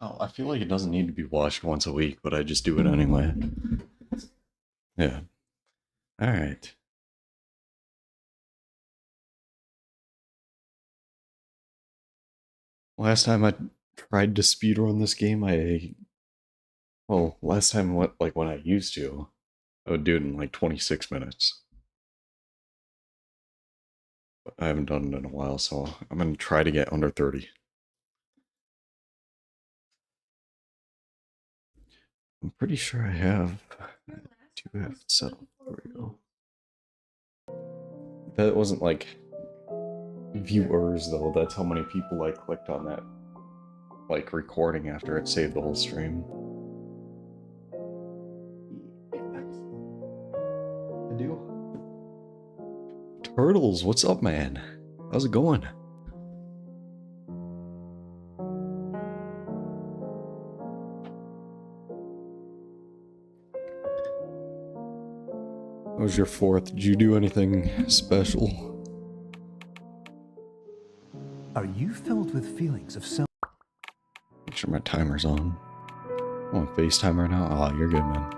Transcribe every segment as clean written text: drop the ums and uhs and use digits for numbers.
Oh, I feel like it doesn't need to be watched once a week, but I just do it anyway. Yeah. Alright. Last time I tried to speedrun this game, well, last time when I used to, I would do it in like 26 minutes. But I haven't done it in a while, so I'm gonna try to get under 30. I'm pretty sure I have 2F set up. There we go. That wasn't like viewers though, that's how many people like clicked on that like recording after it saved the whole stream. I do. Turtles, what's up, man? How's it going? How was your 4th? Did you do anything special? Are you filled with feelings of self? Make sure my timer's on. I'm on FaceTime right now. Oh, you're good, man.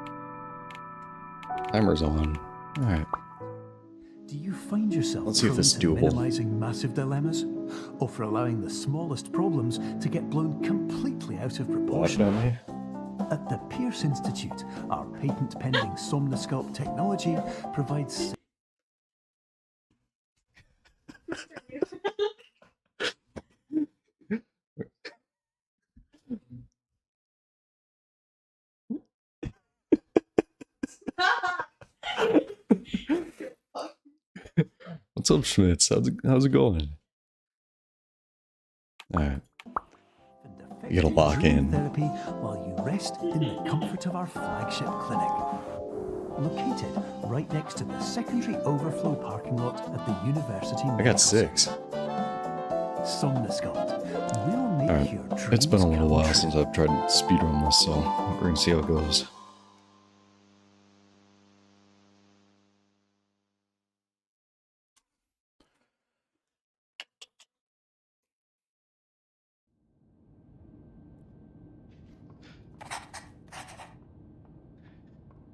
Timer's on. Alright. Do you find yourself Let's see if this is doable. minimizing massive dilemmas, or for allowing the smallest problems to get blown completely out of proportion? At the Pierce Institute, our patent-pending Somnosculpt technology provides... What's up, Schmitz? How's it going? Alright. You gotta lock in. Therapy while you rest in the comfort of our flagship clinic. Located right next to the secondary overflow parking lot at the University. I got 6. Somnosculpt will make your dreams. It's been a little while since I've tried to speedrun this, so we're gonna see how it goes.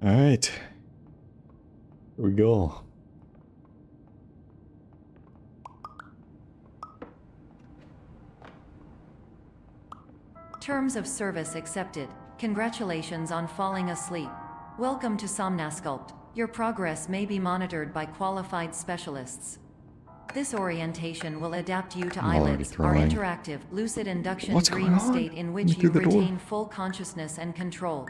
Alright. Here we go. Terms of service accepted. Congratulations on falling asleep. Welcome to Somnosculpt. Your progress may be monitored by qualified specialists. This orientation will adapt you to eyelids, our interactive, lucid induction dream state in which you retain full consciousness and control.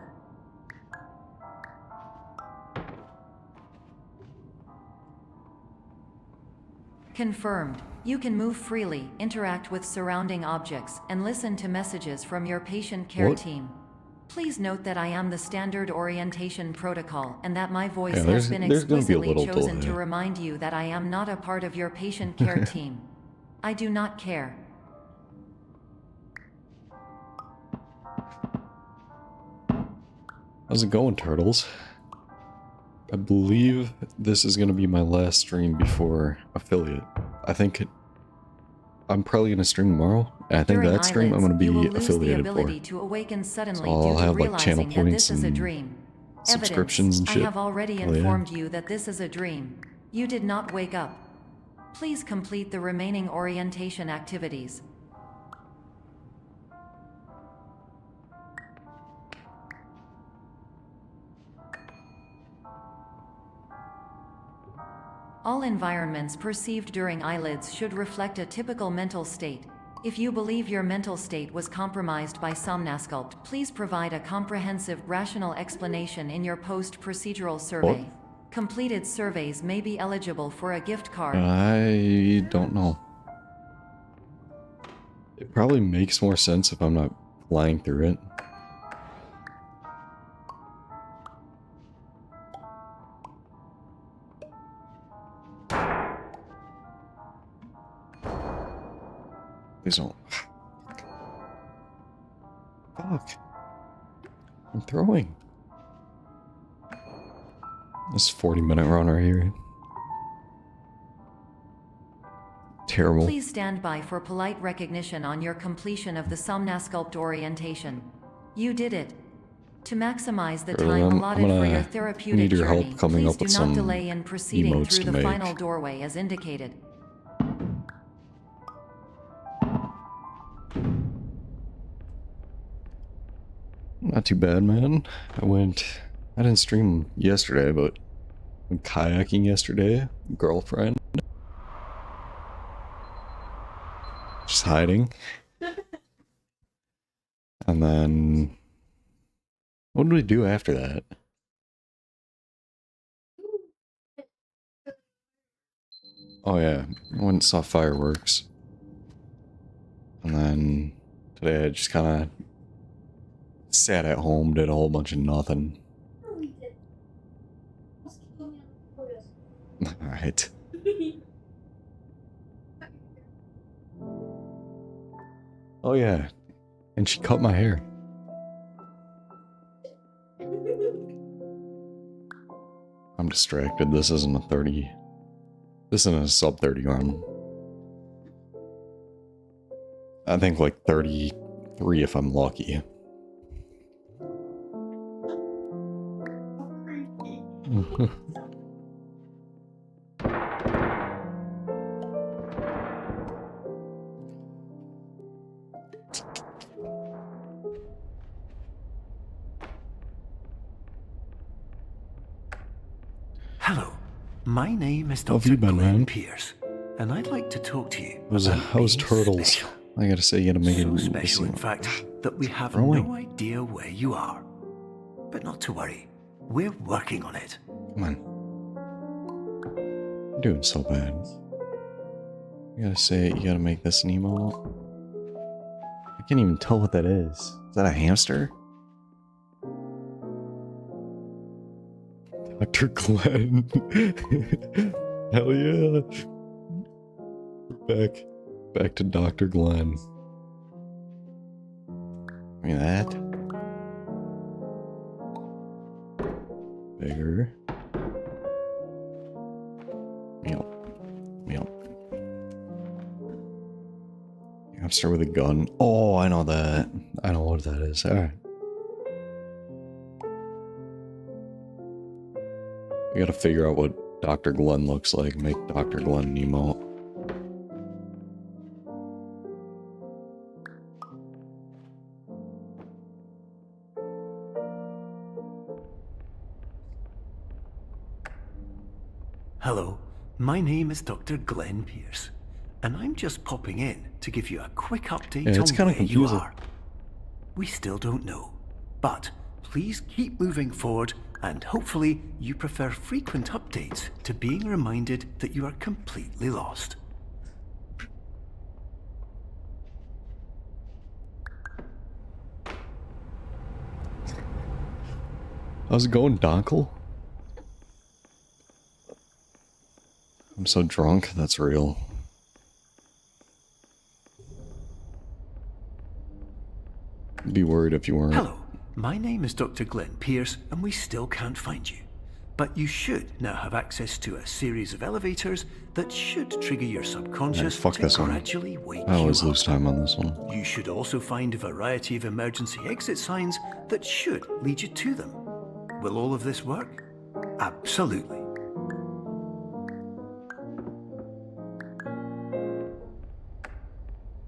Confirmed. You can move freely, interact with surrounding objects, and listen to messages from your patient care team. Please note that I am the standard orientation protocol, and that my voice has been explicitly chosen to remind you that I am not a part of your patient care team. I do not care. How's it going, turtles? I believe this is going to be my last stream before affiliate. I think I'm probably going to stream tomorrow. And I think that stream I'm going to be affiliated for. So I'll have like channel points and subscriptions and shit. I have already informed you that this is a dream. You did not wake up. Please complete the remaining orientation activities. All environments perceived during eyelids should reflect a typical mental state. If you believe your mental state was compromised by Somnosculpt, please provide a comprehensive, rational explanation in your post-procedural survey. What? Completed surveys may be eligible for a gift card. I don't know. It probably makes more sense if I'm not flying through it. Please don't. Fuck. I'm throwing. This 40-minute run right here. Terrible. Please stand by for polite recognition on your completion of the Somnasculpt orientation. You did it. To maximize the time allotted for your therapeutic need your help journey, coming please up do with not some delay in proceeding emotes through to the make. final doorway as indicated. Not too bad, man. I didn't stream yesterday, but went kayaking yesterday. Girlfriend. Just hiding. And then, what did we do after that? Oh yeah, I went and saw fireworks. And then today I just kind of sat at home, did a whole bunch of nothing. Alright. Oh yeah, and she cut my hair. I'm distracted. This isn't a 30. This isn't a sub 30 run. I think like 33 if I'm lucky. Hello, my name is How have Dr. you been, Glenn man? Pierce, and I'd like to talk to you How's about turtles? special. I gotta say, you gotta make So it special, in fact, that we have growing. no idea where you are. But not to worry, we're working on it. Come on. You're doing so bad. You gotta say, you gotta make this an emote. I can't even tell what that is. Is that a hamster? Dr. Glenn. Hell yeah. We're back to Dr. Glenn. I mean that. Bigger. Meow. Hamster with a gun. Oh, I know that. I know what that is. Alright. We gotta figure out what Dr. Glenn looks like. Make Dr. Glenn an emote. Hello, my name is Dr. Glenn Pierce, and I'm just popping in to give you a quick update Yeah, it's on kinda where you confusing. are. We still don't know, but please keep moving forward, and hopefully you prefer frequent updates to being reminded that you are completely lost. How's it going, Donkel? I'm so drunk, that's real. I'd be worried if you weren't. Hello, my name is Dr. Glenn Pierce, and we still can't find you. But you should now have access to a series of elevators that should trigger your subconscious fuck to this one. gradually wake I always you lose up. time on this one. You should also find a variety of emergency exit signs that should lead you to them. Will all of this work? Absolutely.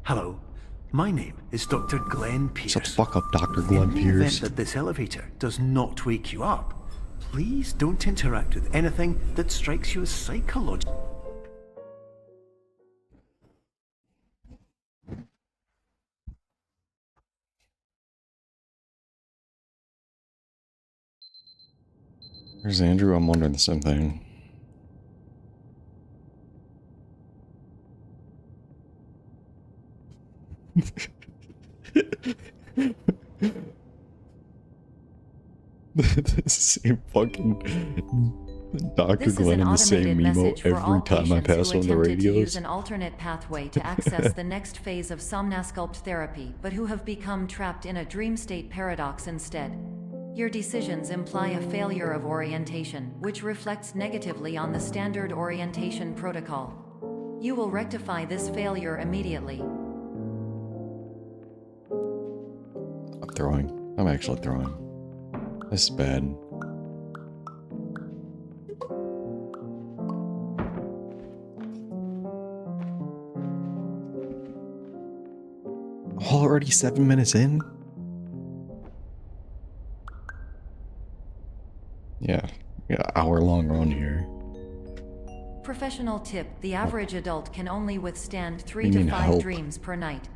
Hello, my name is Dr. Glenn Pierce. Shut the fuck up, Dr. Glenn In the Pierce. event that this elevator does not wake you up, please don't interact with anything that strikes you as psychological. There's Andrew, I'm wondering the same thing. The same fucking Dr. This is Glenn an in the same automated memo message for all every time I patients pass who one of the attempted to use radios. an alternate pathway to access the next phase of Somnasculpt therapy, but who have become trapped in a dream state paradox instead. Your decisions imply a failure of orientation, which reflects negatively on the standard orientation protocol. You will rectify this failure immediately. I'm throwing. I'm actually throwing. This is bad. Already 7 minutes in? Yeah, hour-long run here. Professional tip: the average adult can only withstand 3 You to mean 5 help? dreams per night.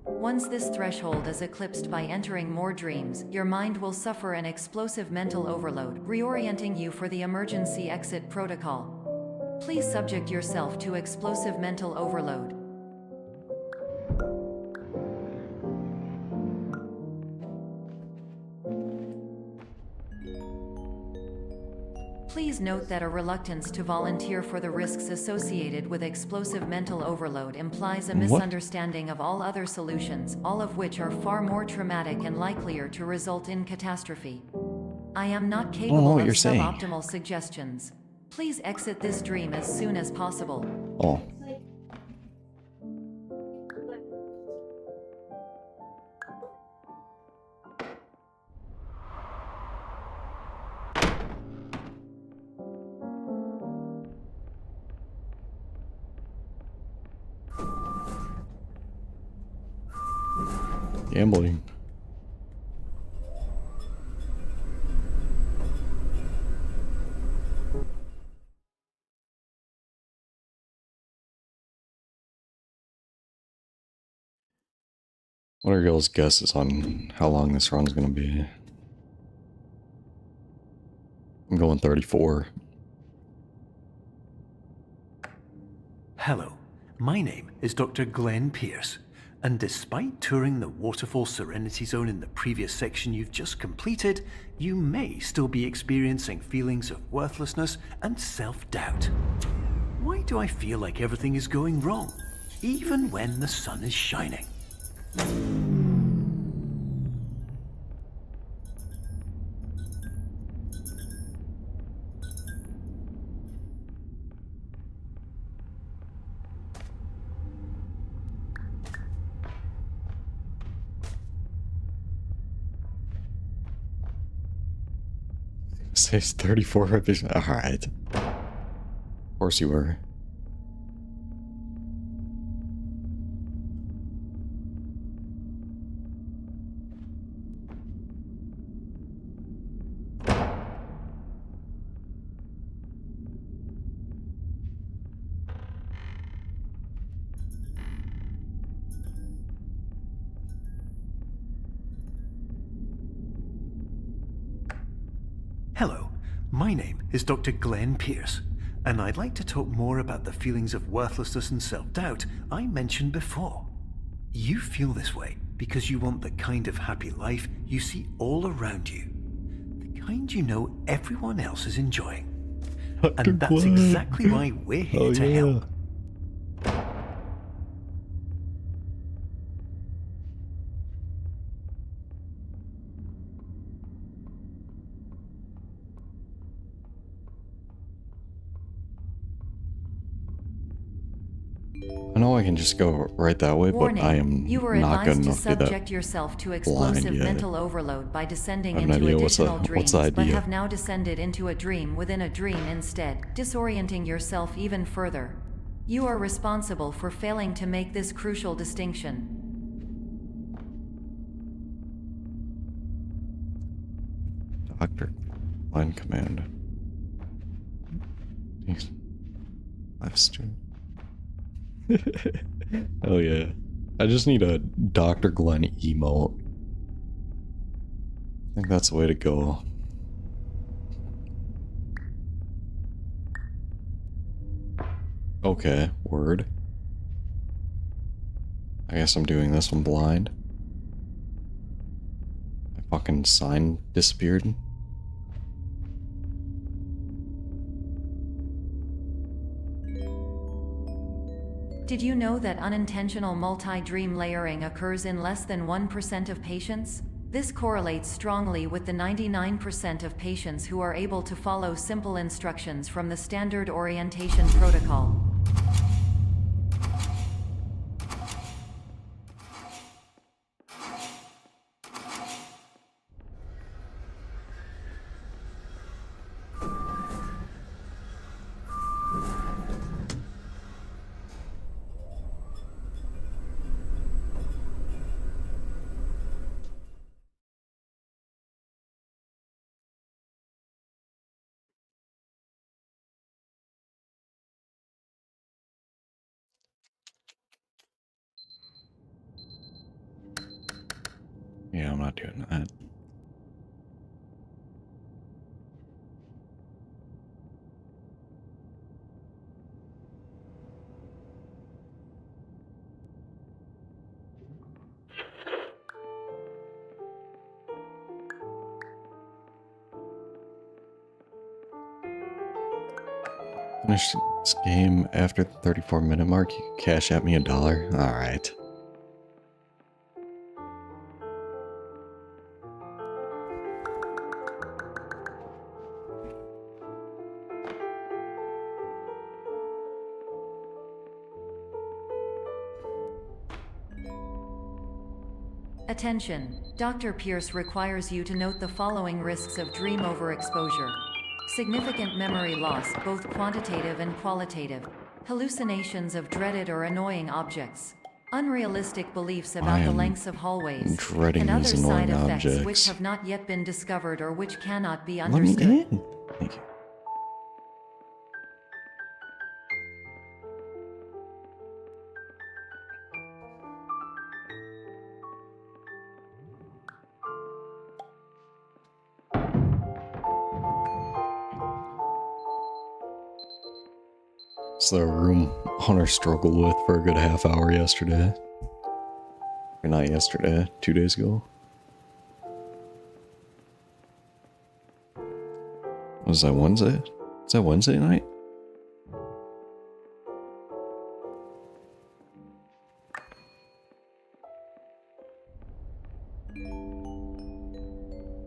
Once this threshold is eclipsed by entering more dreams, your mind will suffer an explosive mental overload, reorienting you for the emergency exit protocol. Please subject yourself to explosive mental overload. Please note that a reluctance to volunteer for the risks associated with explosive mental overload implies a misunderstanding of all other solutions, all of which are far more traumatic and likelier to result in catastrophe. I am not capable of suboptimal suggestions. Please exit this dream as soon as possible. Oh. Gambling. What are y'all's guesses on how long this run's gonna be? I'm going 34. Hello, my name is Dr. Glenn Pierce, and despite touring the Waterfall Serenity Zone in the previous section you've just completed, you may still be experiencing feelings of worthlessness and self-doubt. Why do I feel like everything is going wrong, even when the sun is shining? Says 34 revision. Alright. Of course you were. Hello, my name is Dr. Glenn Pierce, and I'd like to talk more about the feelings of worthlessness and self-doubt I mentioned before. You feel this way because you want the kind of happy life you see all around you, the kind you know everyone else is enjoying. And that's exactly why we're here to help. I know I can just go right that way, Warning, but I am you were not good advised to enough to do subject that. yourself to explosive yet. mental overload by descending I have no into idea additional what's dreams, the but idea. have now descended into a dream within a dream instead, disorienting yourself even further. You are responsible for failing to make this crucial distinction. Doctor, line command. Live stream. Oh yeah. I just need a Dr. Glenn emote. I think that's the way to go. Okay, word. I guess I'm doing this one blind. My fucking sign disappeared. Did you know that unintentional multi-dream layering occurs in less than 1% of patients? This correlates strongly with the 99% of patients who are able to follow simple instructions from the standard orientation protocol. Yeah, I'm not doing that. Finish this game after the 34-minute mark. You can cash at me $1. Alright. Attention, Dr. Pierce requires you to note the following risks of dream overexposure. Significant memory loss, both quantitative and qualitative. Hallucinations of dreaded or annoying objects. Unrealistic beliefs about the lengths of hallways. Dreading and other these annoying side effects objects. which have not yet been discovered or which cannot be Let me understood. in. Thank you. It's the room Hunter struggled with for a good half hour yesterday. Or not yesterday, 2 days ago. Was that Wednesday? Is that Wednesday night?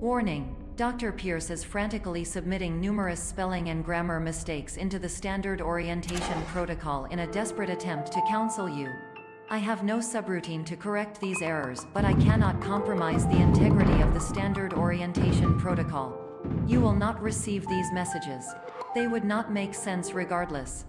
Warning. Dr. Pierce is frantically submitting numerous spelling and grammar mistakes into the standard orientation protocol in a desperate attempt to counsel you. I have no subroutine to correct these errors, but I cannot compromise the integrity of the standard orientation protocol. You will not receive these messages. They would not make sense regardless.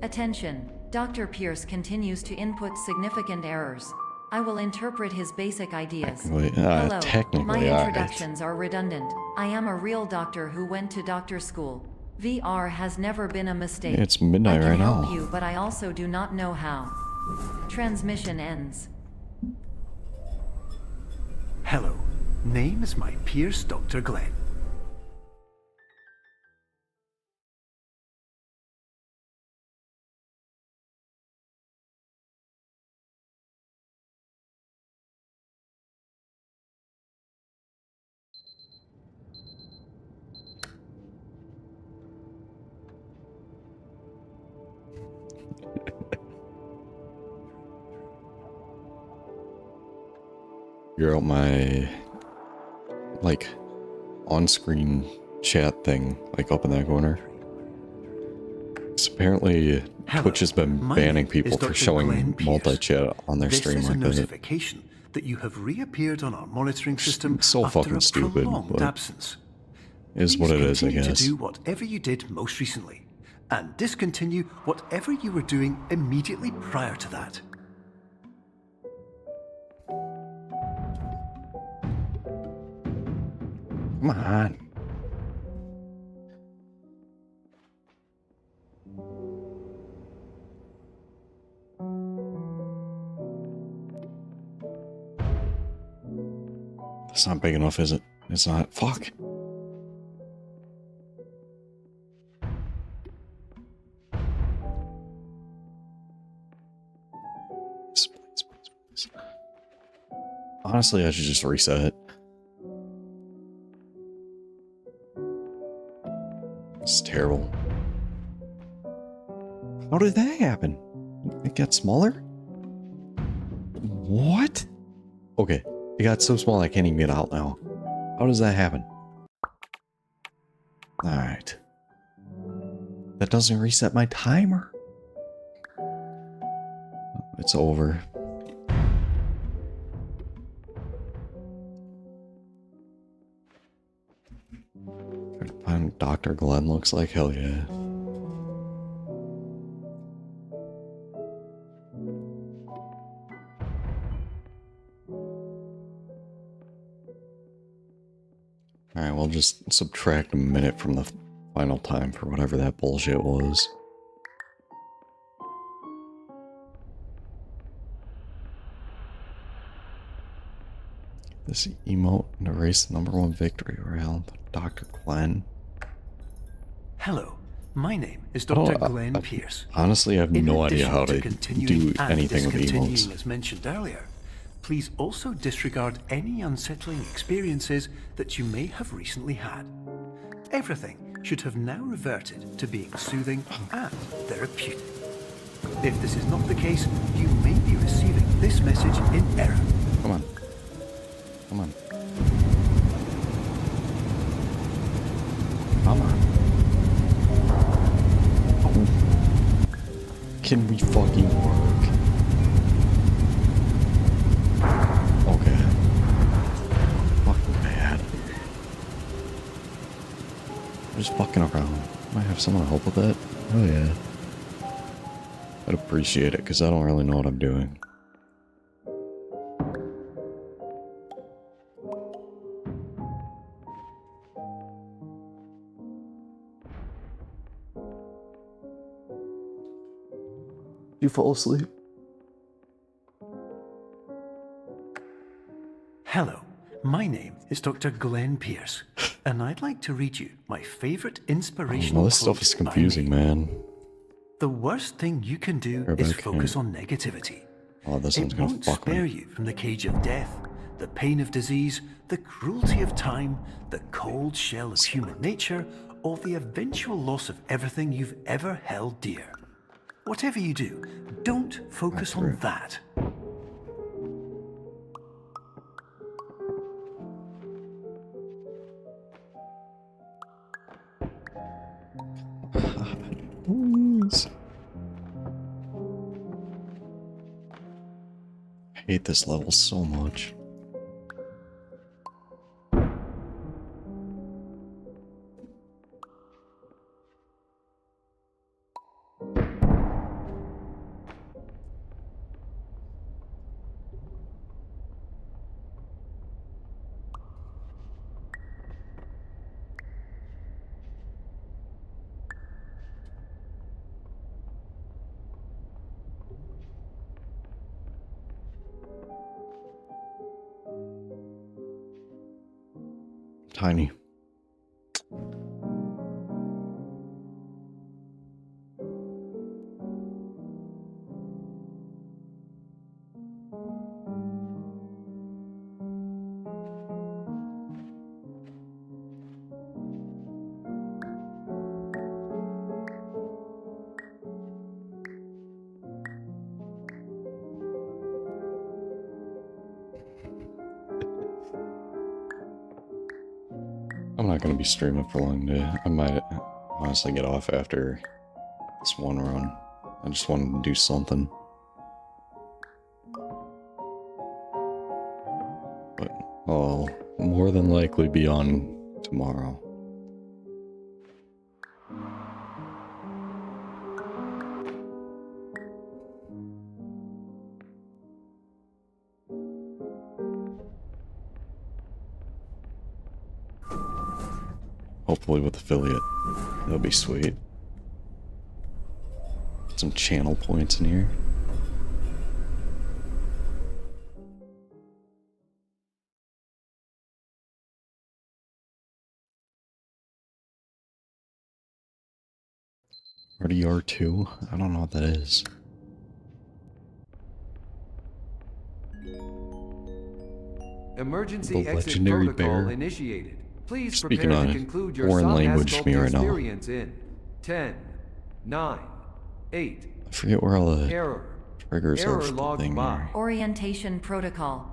Attention. Dr. Pierce continues to input significant errors. I will interpret his basic ideas. Hello, my introductions are redundant. I am a real doctor who went to doctor school. VR has never been a mistake. It's midnight right now. I can help you, but I also do not know how. Transmission ends. Hello, name is my Pierce Dr. Glenn. Figure out my, like, on-screen chat thing, like up in that corner. So apparently Twitch has been banning people for showing multi-chat on their stream like that. This is a notification that you have reappeared on our monitoring system So after fucking a stupid, prolonged but absence. is what it is, I Continue guess. to do whatever you did most recently, and discontinue whatever you were doing immediately prior to that. Come on. That's not big enough, is it? It's not. Fuck. Please. Honestly, I should just reset it. It's terrible. How did that happen? It got smaller? What? Okay, it got so small I can't even get out now. How does that happen? Alright. That doesn't reset my timer. It's over. Try to find what Dr. Glenn looks like. Hell yeah. Alright, we'll just subtract a minute from the final time for whatever that bullshit was. This emote and erase the #1 victory royale. Dr. Glenn. Hello, my name is Dr. Glenn Pierce. Honestly, I have no idea how to do anything with emotes. As mentioned earlier, please also disregard any unsettling experiences that you may have recently had. Everything should have now reverted to being soothing and therapeutic. If this is not the case, you may be receiving this message in error. Come on. Come on. Come on. Oh. Can we fucking work? Okay. Fucking bad. I'm just fucking around. Might have someone help with that? Oh yeah. I'd appreciate it, because I don't really know what I'm doing. You fall asleep? Hello, my name is Dr. Glenn Pierce, and I'd like to read you my favorite inspirational Well, this stuff is confusing, man. The worst thing you can do is focus on negativity. Oh, this one's gonna won't fuck spare me. you from the cage of death, the pain of disease, the cruelty of time, the cold shell of human nature, or the eventual loss of everything you've ever held dear. Whatever you do, don't focus on that. Please. I hate this level so much. Tiny. I'm not going to be streaming for long today. I might honestly get off after this one run. I just wanted to do something. But I'll more than likely be on tomorrow. Hopefully with affiliate. That'll be sweet. Get some channel points in here. RDR2? I don't know what that is. Emergency The exit legendary protocol bear. Initiated. Please Speaking prepare to on conclude your foreign language somnasculpt to me right now. experience in 10, 9, 8. I forget where all the Error. triggers are Error for the logged thing by. here. Orientation protocol.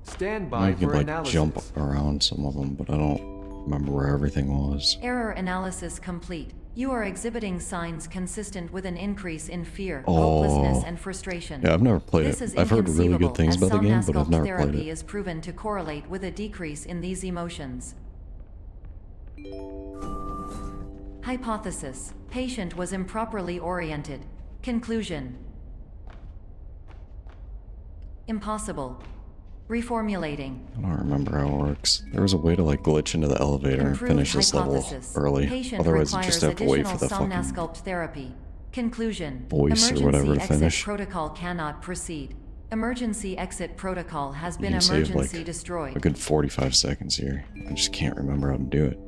Stand I by could for like analysis. jump around some of them, but I don't remember where everything was. Error analysis complete. You are exhibiting signs consistent with an increase in fear, Oh. hopelessness, and frustration. Yeah, I've never played This it. is I've heard really good inconceivable, things as about the game, but I've somnasculpt never played therapy it. is proven to correlate with a decrease in these emotions. Hypothesis: patient was improperly oriented. Conclusion: impossible. Reformulating. I don't remember how it works. There was a way to like glitch into the elevator and Improved finish this level hypothesis. early. Patient Otherwise you requires just have to wait for additional the fucking somnasculpt therapy. Conclusion: voice or emergency whatever to exit finish. protocol cannot proceed. Emergency exit protocol has You been can save emergency like destroyed. a good 45 seconds here. I just can't remember how to do it.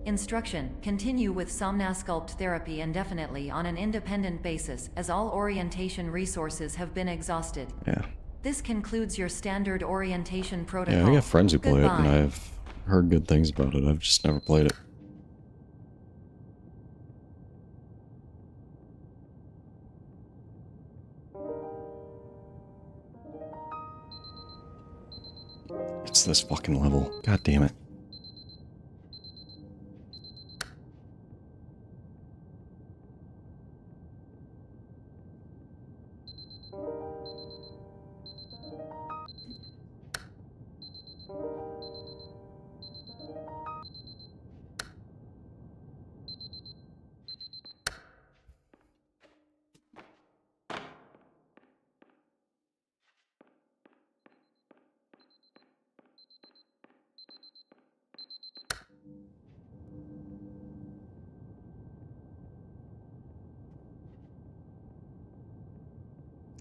Instruction: continue with Somnasculpt therapy indefinitely on an independent basis, as all orientation resources have been exhausted. Yeah. This concludes your standard orientation protocol. Yeah, I got friends who play it, and Goodbye. I've heard good things about it. I've just never played it. It's this fucking level. God damn it.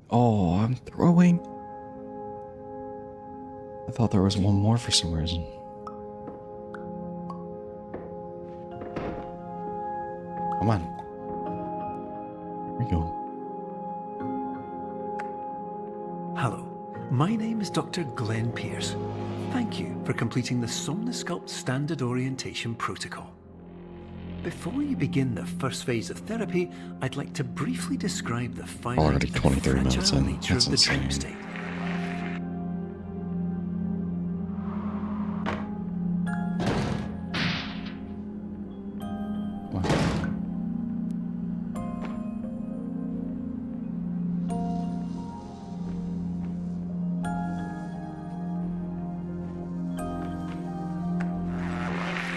Oh, I'm throwing. I thought there was one more for some reason. Come on. Here we go. Hello, my name is Dr. Glenn Pierce. Thank you for completing the Somnasculpt Standard Orientation Protocol. Before you begin the first phase of therapy, I'd like to briefly describe the finite Already and 23 minutes fragile in. nature That's of the dream insane. state.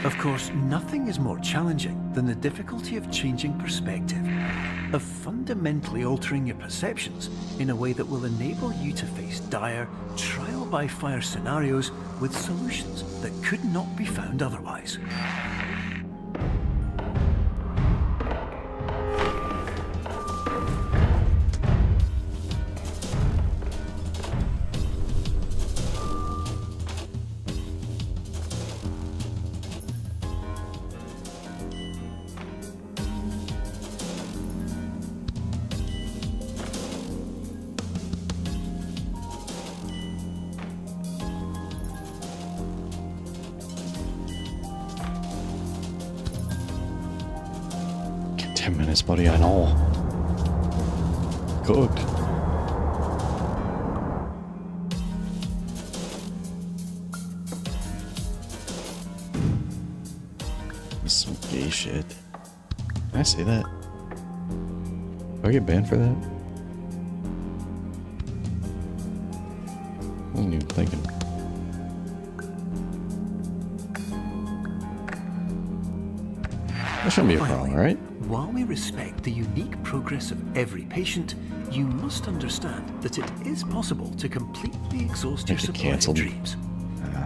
Of course, nothing is more challenging than the difficulty of changing perspective, of fundamentally altering your perceptions in a way that will enable you to face dire, trial-by-fire scenarios with solutions that could not be found otherwise. Get 10 minutes, buddy, I know. Cooked. This is some gay shit. Can I say that? Do I get banned for that? I wasn't even thinking. That shouldn't be a problem, Finally, right? while we respect the unique progress of every patient, you must understand that it is possible to completely exhaust your Make it supply of canceled. dreams,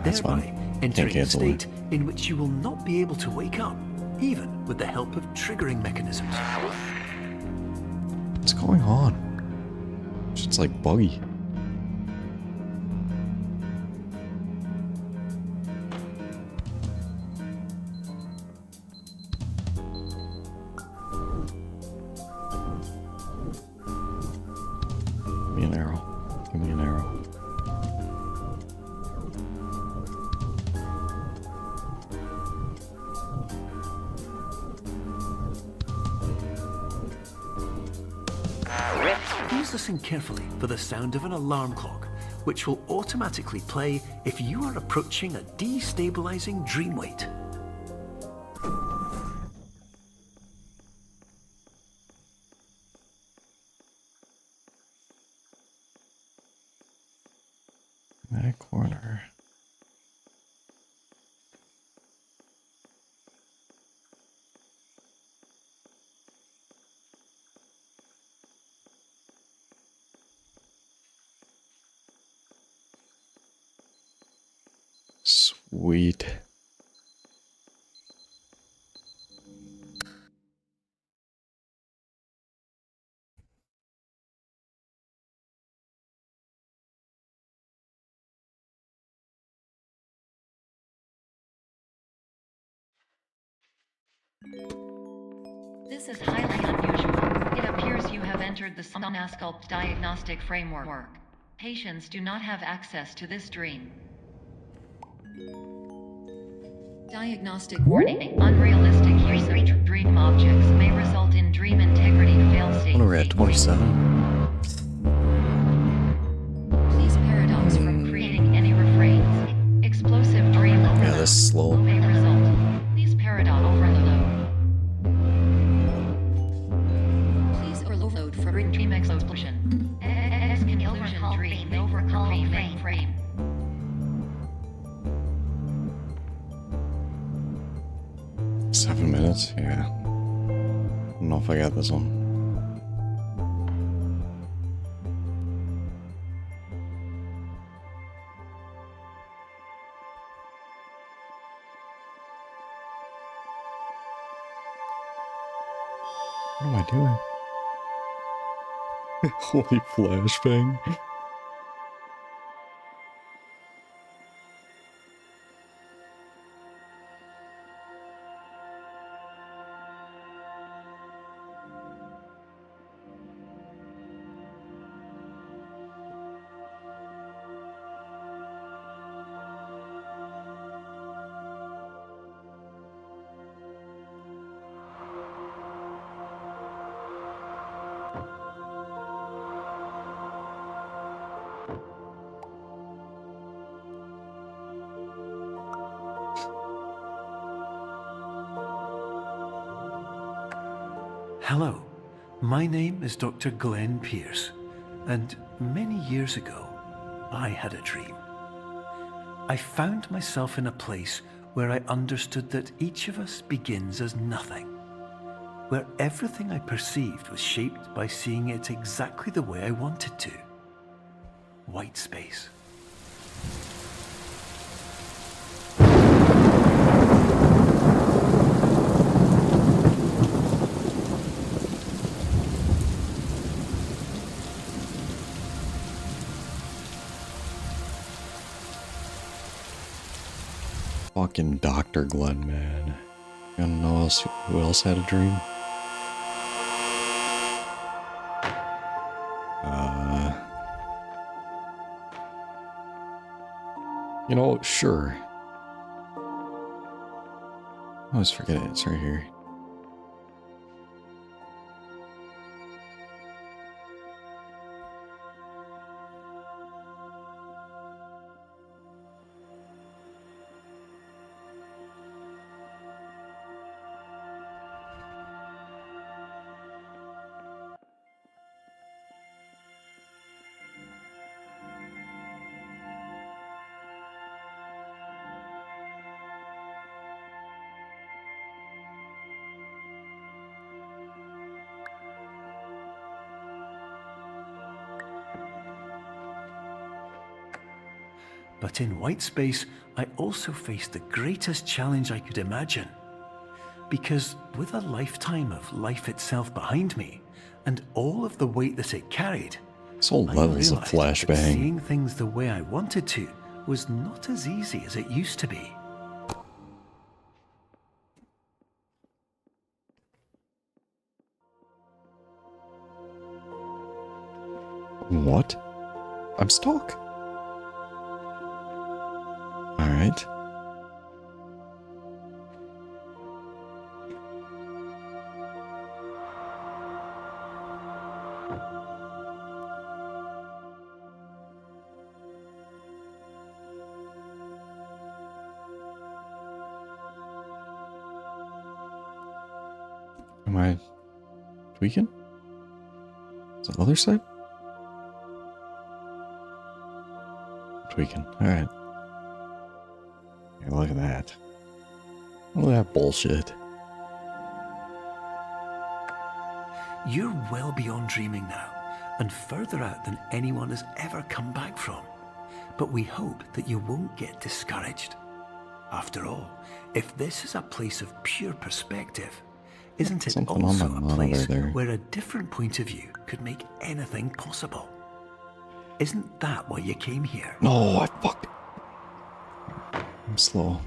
That's thereby fine. entering a cancel it. state in which you will not be able to wake up, even with the help of triggering mechanisms. What's going on? Shit's like buggy. Give me an arrow. Give me an arrow. Please listen carefully for the sound of an alarm clock, which will automatically play if you are approaching a destabilizing dream weight. That corner. Sweet. This is highly unusual. It appears you have entered the Somnasculpt diagnostic framework. Patients do not have access to this dream. Diagnostic warning. Unrealistic use of dream objects may result in dream integrity failsafe. When we're at 27. Please paradox from creating any refrains. Explosive dream overload. Yeah, this is slow. May result. Please paradox overload. Please overload for dream explosion. Exclusion dream overcall frame. 7 minutes? Yeah. I don't know if I got this one. What am I doing? Holy flashbang. Hello, my name is Dr. Glenn Pierce, and many years ago, I had a dream. I found myself in a place where I understood that each of us begins as nothing, where everything I perceived was shaped by seeing it exactly the way I wanted to. White space. Fucking Dr. Glenn, man. I don't know who else had a dream. You know, sure. I always forget it. It's right here. But in white space, I also faced the greatest challenge I could imagine. Because with a lifetime of life itself behind me, and all of the weight that it carried, It's all I levels of realized that flashbang. seeing things the way I wanted to was not as easy as it used to be. What? I'm stuck. Alright. Am I tweaking? Is that the other side? Tweaking. Alright. Look at that. Look at that bullshit. You're well beyond dreaming now, and further out than anyone has ever come back from. But we hope that you won't get discouraged. After all, if this is a place of pure perspective, isn't it Something on my also a monitor place there. where a different point of view could make anything possible? Isn't that why you came here? No, I fucked. I'm slow.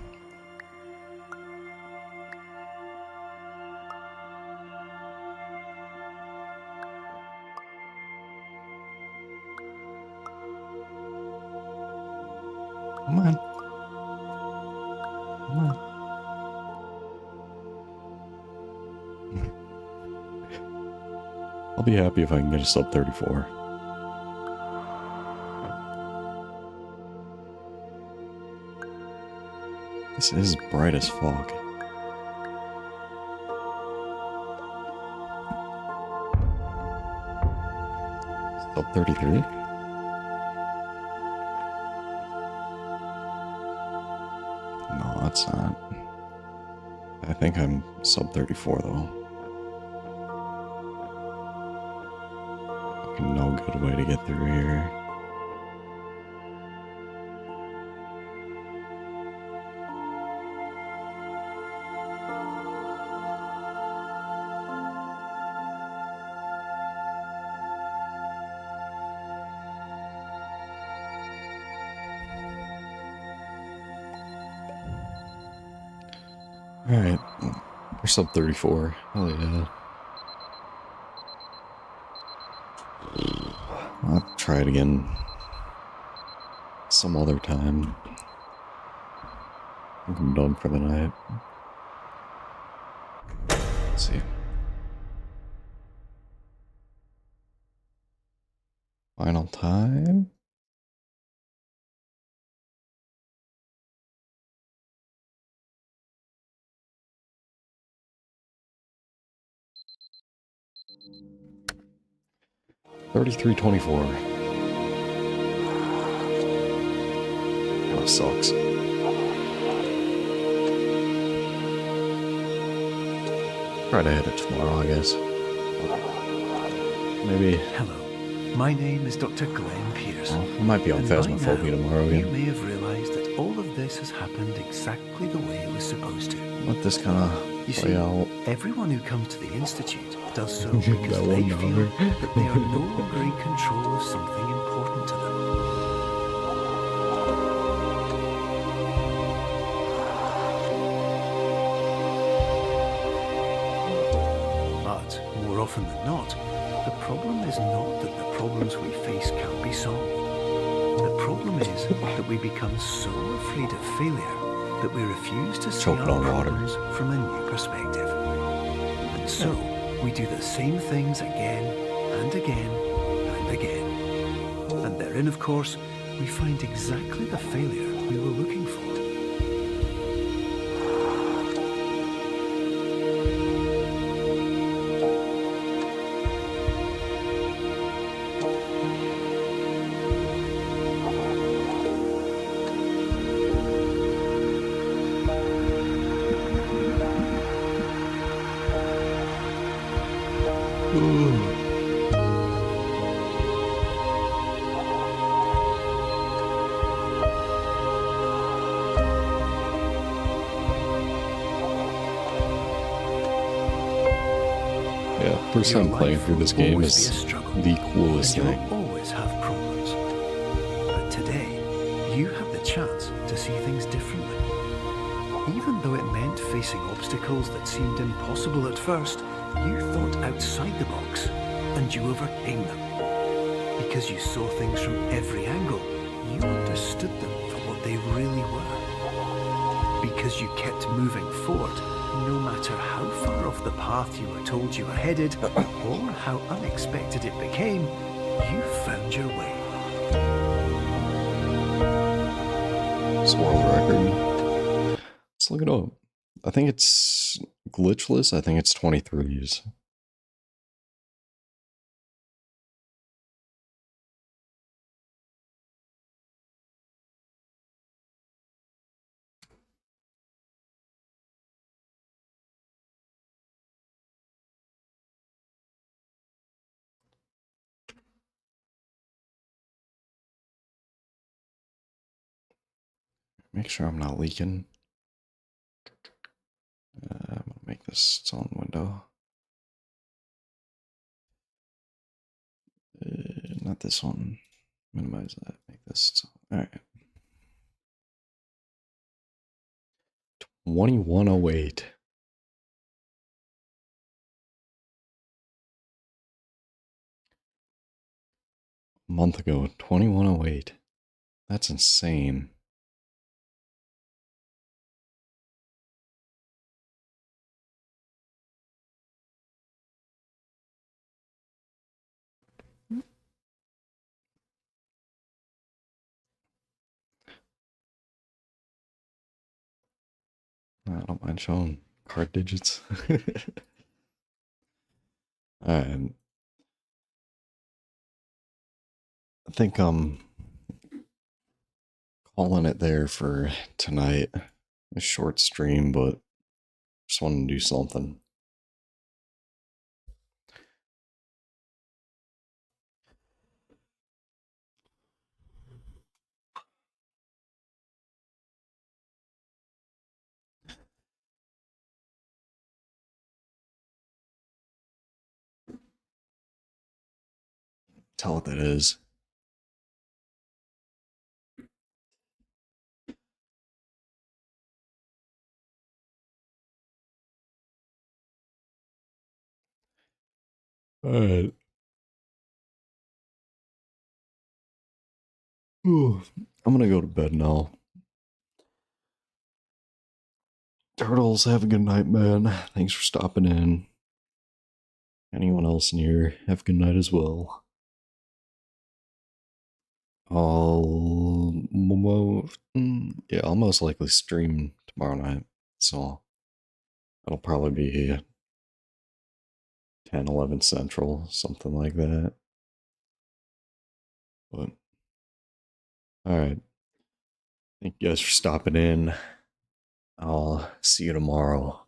Come on. Come on. I'll be happy if I can get a sub 34. This is bright as fuck. Sub 33? No, that's not. I think I'm sub 34 though. Fucking no good way to get through here. Alright, we're sub 34. Hell yeah. I'll try it again some other time. I think I'm done for the night. Let's see. Final time? $33.24. Kind of sucks. Try to hit it tomorrow, I guess. Maybe. Hello, my name is Dr. Glenn Pierce. Well, I might be on And by Phasmophobia now, tomorrow you again. may have realised that all of this has happened exactly the way it was supposed to. Let this kind of You play see, out. everyone who comes to the Institute does so because That they $1. feel that they are no longer in control of something important to them. But more often than not, the problem is not that the problems we face can't be solved. The problem is that we become so afraid of failure that we refuse to see Choking our on water. problems from a new perspective. And so, we do the same things again and again and again. And therein, of course, we find exactly the failure we were looking for. Yeah, first Your time playing life through this will game always be a is struggle, the coolest and thing. you'll always have problems. But today, you have the chance to see things differently. Even though it meant facing obstacles that seemed impossible at first, you thought outside the box, and you overcame them. Because you saw things from every angle, you understood them for what they really were. Because you kept moving forward, no matter how far off the path you were told you were headed, or how unexpected it became, you found your way. It's a world record. Let's look it up. I think it's glitchless. I think it's 23s. Make sure I'm not leaking. I'm gonna make this its own window. Not this one. Minimize that. Make this its own. All right. 2108. A month ago, 2108. That's insane. I don't mind showing card digits. Alright. I think I'm calling it there for tonight. A short stream, but just wanted to do something. Tell what that is. Alright. I'm gonna go to bed now. Turtles, have a good night, man. Thanks for stopping in. Anyone else in here, have a good night as well. I'll most likely stream tomorrow night, so it'll probably be 10, 11 Central, something like that. But, alright. Thank you guys for stopping in. I'll see you tomorrow.